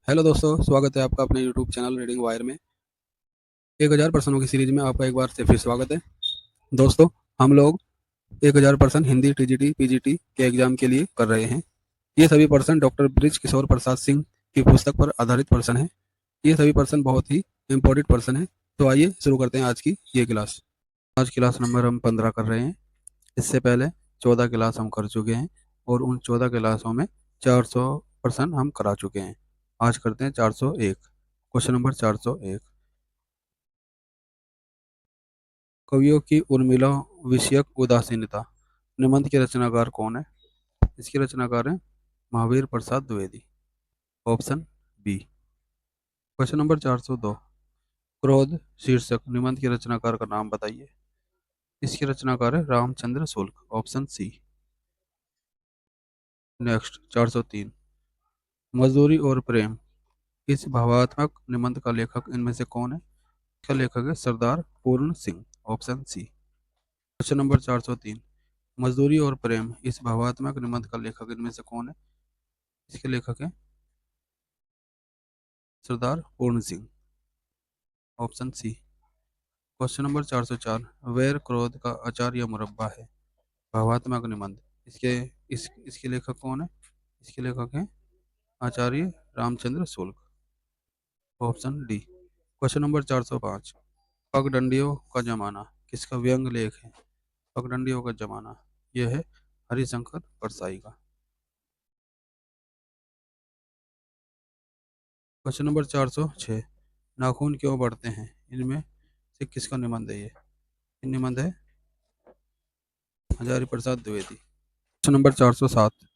Hello दोस्तों, स्वागत है आपका अपने यूट्यूब चैनल रीडिंग वायर में। 1000 प्रश्नों की सीरीज में आपका एक बार से फिर स्वागत है। दोस्तों, हम लोग 1000 प्रश्न हिंदी टीजीटी पीजीटी के एग्जाम के लिए कर रहे हैं। ये सभी प्रश्न डॉक्टर ब्रिज किशोर प्रसाद सिंह की पुस्तक पर आधारित प्रश्न हैं। ये सभी प्रश्न बहुत ही इंपॉर्टेंट प्रश्न हैं। तो आइए शुरू करते हैं आज की ये क्लास। आज क्लास नंबर हम 15 कर रहे हैं। इससे पहले 14 क्लास हम कर चुके हैं और उन 14 क्लासों में 400 प्रश्न हम करा चुके हैं। आज करते हैं 401। Question number 401। कवियों की उर्मिला विषयक उदासीनता निबंध के रचनाकार कौन है? इसके रचनाकार हैं Mahavir Prasad Dwivedi. Option B. Question number 402। क्रोध शीर्षक निबंध के रचनाकार का नाम बताइए। इसके रचनाकार है Ramchandra Shukla. Option C. Next 403। मजदूरी और प्रेम इस भावात्मक निबंध का लेखक इनमें से कौन है? इसका लेखक है Sardar Puran Singh. Option C. Question number 403। मजदूरी और प्रेम इस भावात्मक निबंध का लेखक इनमें से कौन है? इसके लेखक हैं Sardar Puran Singh. Option C. Question number 404। वैर क्रोध का अचार या मुरब्बा है भावात्मक निबंध। इसके लेखक कौन है? इसके लेखक हैं Acharya Ramchandra Shukla. Option D. Question number 405। पगडंडियों का जमाना किसका व्यंग लेख है? पगडंडियों का जमाना यह है हरिशंकर परसाई का। Question number 406। नाखून क्यों बढ़ते हैं इनमें से किसका निबंध है? ये निबंध है हजारी प्रसाद द्विवेदी। Question number 407।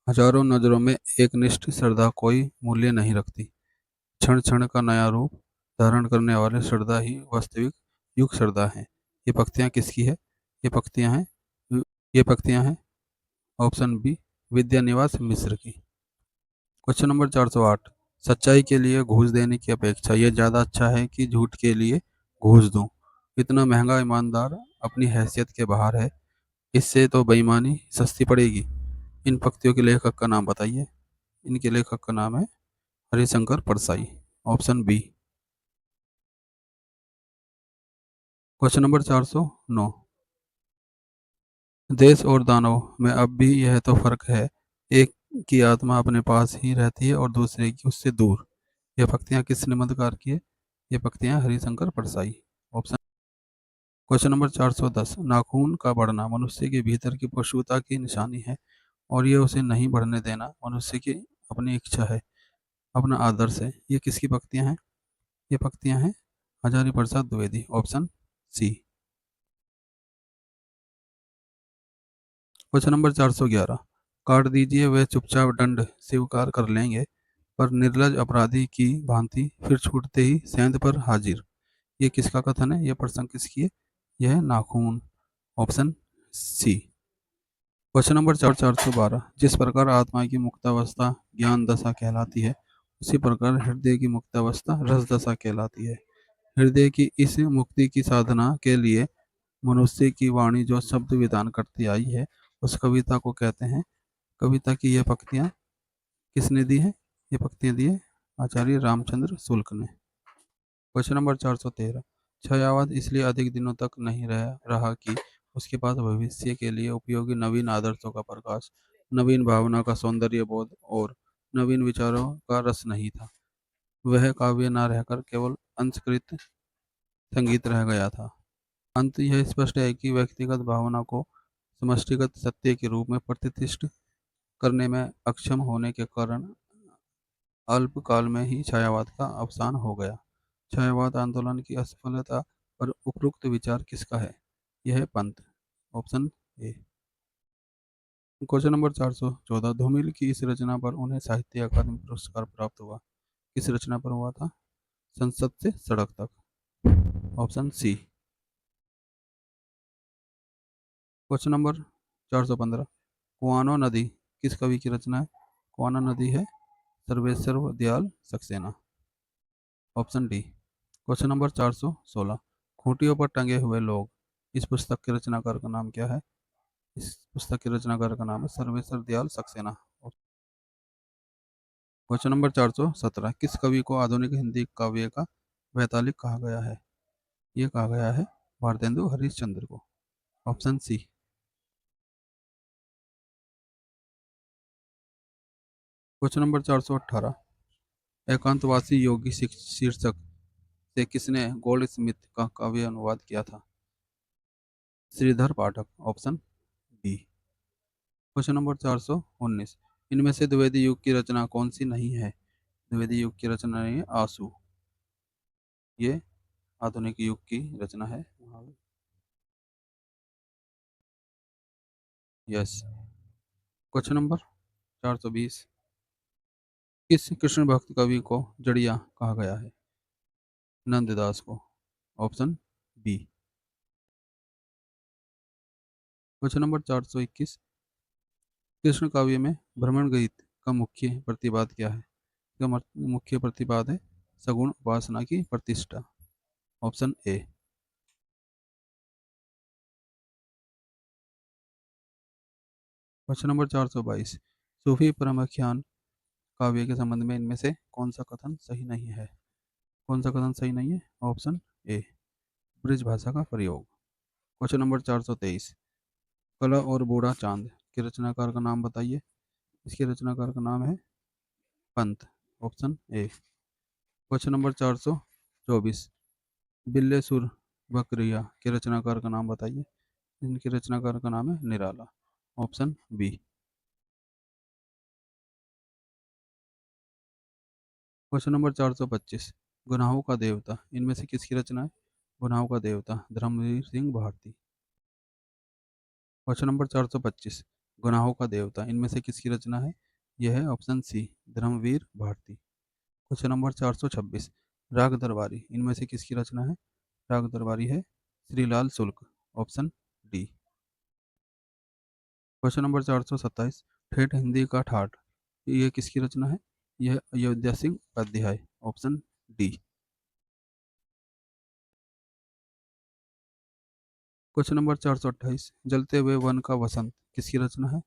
हजारों नजरों में एक निष्ठ श्रद्धा कोई मूल्य नहीं रखती। क्षण क्षण का नया रूप धारण करने वाले श्रद्धा ही वास्तविक युग श्रद्धा है। ये पंक्तियां किसकी है? ये पंक्तियां हैं ये पंक्तियां हैं ऑप्शन बी विद्यानिवास मिश्र की। Question number 408। सच्चाई के लिए घूस देने की अपेक्षा यह ज्यादा अच्छा है कि झूठ के लिए घूस दूं। इतना महंगा ईमानदार अपनी हैसियत के बाहर है, इससे तो बेईमानी सस्ती पड़ेगी। इन पंक्तियों के लेखक का नाम बताइए। इनके लेखक का नाम है Harishankar Parsai. Option B. Question number 409। देश और दानव में अब भी यह तो फर्क है, एक की आत्मा अपने पास ही रहती है और दूसरे की उससे दूर। यह पंक्तियां किस निबंधकार की है? ये पंक्तियां Harishankar Parsai. Option. Question number 410। नाखून का बढ़ना मनुष्य के भीतर की पशुता की निशानी है और यह उसे नहीं बढ़ने देना मनुष्य की अपनी इच्छा है, अपना आदर्श है। ये किसकी पंक्तियां हैं? ये पंक्तियां हैं Hazari Prasad Dwivedi. Option C. Question number 411। काट दीजिए वे चुपचाप दंड स्वीकार कर लेंगे, पर निर्लज अपराधी की भांति फिर छूटते ही सेंध पर हाजिर। ये किसका कथन है? ये प्रसंग किसकी है? यह है नाखून। Option C. Question number 412। जिस प्रकार आत्मा की मुक्तावस्था ज्ञान दशा कहलाती है, उसी प्रकार हृदय की मुक्तावस्था रस दशा कहलाती है। हृदय की इस मुक्ति की साधना के लिए मनुष्य की वाणी जो शब्द विधान करती आई है, उस कविता को कहते हैं। कविता की यह पंक्तियां किसने दी है? ये पंक्तियां दी है आचार्य रामचंद्र शुक्ल ने। Question number 413। छायावाद इसलिए अधिक दिनों तक नहीं रहा कि उसके पास भविष्य के लिए उपयोगी नवीन आदर्शों का प्रकाश, नवीन भावना का सौंदर्य बोध और नवीन विचारों का रस नहीं था। वह काव्य न रहकर केवल अंशकृत संगीत रह गया था। अंत यह स्पष्ट है कि व्यक्तिगत भावना को समष्टिगत सत्य के रूप में प्रतिष्ठित करने में अक्षम होने के कारण अल्पकाल में ही छायावाद का अवसान हो गया। छायावाद आंदोलन की असफलता पर उपरोक्त विचार किसका है? यह है Pant. Option A. Question number 414। धूमिल की इस रचना पर उन्हें साहित्य अकादमी पुरस्कार प्राप्त हुआ। किस रचना पर हुआ था? संसद se Sadak tak. Option C. Question number 415। Kuano Nadi किस कवि की रचना है? कुआनो नदी है Sarveshwar Dayal Saxena. Option D. Question number 416। खूंटियों पर टंगे हुए लोग इस पुस्तक के रचनाकार का नाम क्या है? इस पुस्तक के रचनाकार का नाम है सर्वेश्वर दयाल सक्सेना। क्वेश्चन नंबर 417, किस कवि को आधुनिक हिंदी काव्य का वैतालिक कहा गया है? ये कहा गया है भारतेंदु हरिश्चंद्र को। Option C. Question number 418, Ekantvasi Yogi शीर्षक से किसने गोल्ड स्मिथ का काव्य अनुवाद किया था? Shridhar Pathak. Option B. Question number 419, इनमें से द्विवेदी युग की रचना कौन सी नहीं है? द्विवेदी युग की रचना नहीं है आसु, ये आधुनिक युग की रचना है। यस। क्वेश्चन नंबर 420, किस कृष्ण भक्त कवि को जड़िया कहा गया है? नंददास को। Option B. Question number 421, Krishna काव्य में भ्रमण गीत का मुख्य प्रतिपाद क्या है? इसका मुख्य प्रतिपाद है सगुण उपासना की प्रतिष्ठा। Option A. क्वेश्चन नंबर 422, सूफी परमाख्यान काव्य के संबंध में इनमें से कौन सा कथन सही नहीं है? कौन सा कथन सही नहीं है? ऑप्शन ए, ब्रिज भाषा का प्रयोग। क्वेश्चन नंबर 423, कला और बूढ़ा चांद के रचनाकार का नाम बताइए। इसके रचनाकार का नाम है Pant. Option A. Question number 424, बिल्ले सुर बकरिया के रचनाकार का नाम बताइए। इनके रचनाकार का नाम है Nirala. Option B. Question number 425, गुनाहों का देवता इनमें से किसकी रचना है? गुनाहों का देवता धर्मवीर सिंह भारती। क्वेश्चन नंबर 425, गुनाहों का देवता इनमें से किसकी रचना है? यह है option C, Dharamvir Bharati. Question number 426, Raag दरबारी इनमें से किसकी रचना है? राग दरबारी है श्रीलाल शुल्क। Option D. क्वेश्चन नंबर 427, ठेठ हिंदी का ठाठ ये किसकी रचना है? यह Ayodhya Singh Upadhyay. Option D. Question number 428, जलते हुए वन का वसंत किसकी रचना है?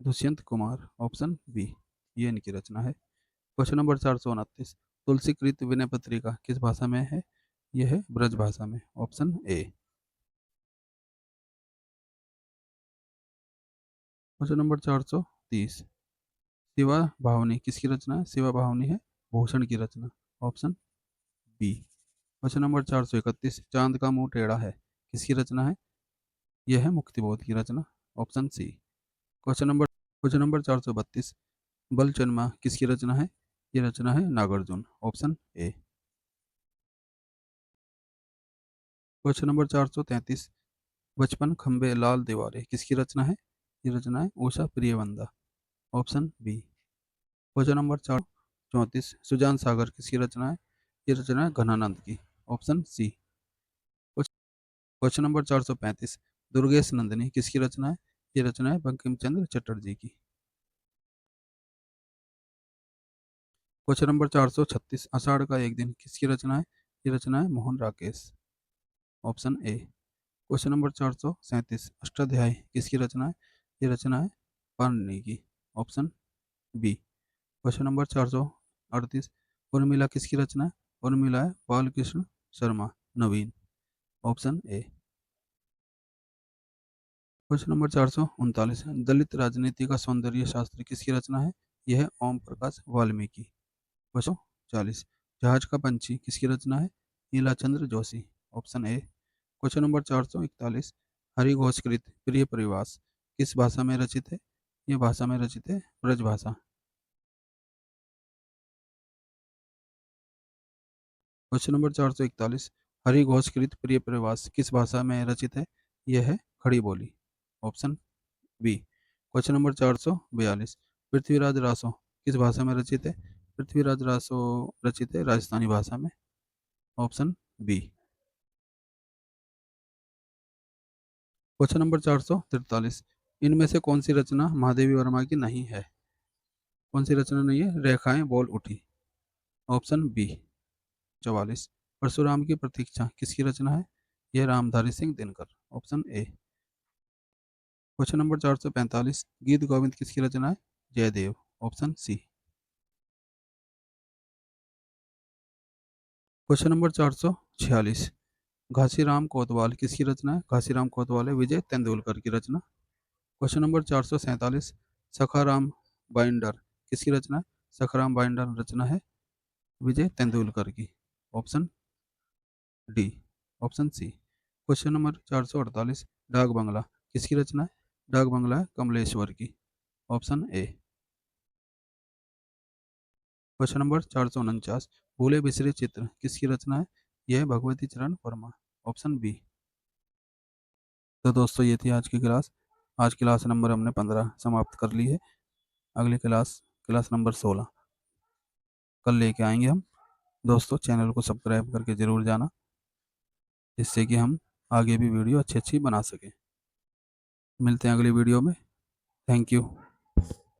दुष्यंत कुमार। ऑप्शन बी, ये इनकी रचना है। क्वेश्चन नंबर 429, तुलसीकृत विनय पत्रिका किस भाषा में है? यह है ब्रज भाषा में। Option A. Question number 430, Shiva Bhavani किसकी रचना है? शिवा भावनी है भूषण की रचना। Option B. क्वेश्चन नंबर 431, चांद का मुंह टेढ़ा है किसकी रचना है? यह है मुक्तिबोध की रचना। Option C. Question number 432, Balchanma किसकी रचना है? ये रचना है Nagarjun. Option A. Question number 433, बचपन खंबे लाल दीवारें किसकी रचना है? ये रचना है Usha Priyamvada. Option B. Question number 434, Sujan Sagar किसकी रचना है? ये रचना है घनानंद की। Option C. Question number 435, Durgesh Nandini किसकी रचना है? ये रचना है बंकिम चंद्र चटर्जी की। क्वेश्चन नंबर 436, आषाढ़ का एक दिन किसकी रचना है? ये रचना है Mohan Rakesh. Option A. Question number 437, Ashtadhyayi किसकी रचना है? ये रचना है पाणिनि की। Option B. Question number 438, Urmila किसकी रचना है? उर्मिला है Balkrishna Sharma Naveen. Option A. Question number 439, दलित राजनीति का सौंदर्य शास्त्र किसकी रचना है? यह है ओम प्रकाश वाल्मीकि। क्वेश्चन 40, जहाज का पंछी किसकी रचना है? Neelachandra Joshi. Option A. Question number 441, हरिघोषकृत प्रिय परिवास किस भाषा में रचित है? ये भाषा में रचित है ब्रज भाषा। क्वेश्चन नंबर 441, हरिघोषकृत प्रिय प्रवास किस भाषा में रचित है? यह है Khari Boli. Option B. Question number 442, Prithviraj Raso किस भाषा में रचित है? पृथ्वीराज रासो रचित है राजस्थानी भाषा में। Option B. क्वेश्चन नंबर 443, इनमें से कौन सी रचना महादेवी वर्मा की नहीं है? कौन सी रचना नहीं है? रेखाएं बोल उठी। Option B. 44, परशुराम की प्रतीक्षा किसकी रचना है? यह Ramdhari Singh Dinkar. Option A. Question number 445, Geet Govind किसकी रचना है? Jaydev. Option C. Question number 446, Ghasiram Kotwal किसकी रचना है? घासीराम कोतवाल है विजय तेंदुलकर की रचना। क्वेश्चन नंबर 447, सखाराम बाइंडर किसकी रचना है? सखाराम बाइंडर रचना है विजय तेंदुलकर की। Option D. Option C. Question number 448, Dak बंगला किसकी रचना है? डाक बंगला है कमलेश्वर की। Option A. क्वेश्चन नंबर 449, भूले बिसरे चित्र किसकी रचना है? यह है भगवती चरण वर्मा। Option B. तो दोस्तों ये थी आज की क्लास। आज क्लास नंबर हमने 15 समाप्त कर ली है। अगली क्लास क्लास नंबर 16 कल लेके आएंगे हम। दोस्तों चैनल को सब्सक्राइब करके ज़रूर जाना, जिससे कि हम आगे भी वीडियो अच्छी अच्छी बना सकें। मिलते हैं अगली वीडियो में। Thank you.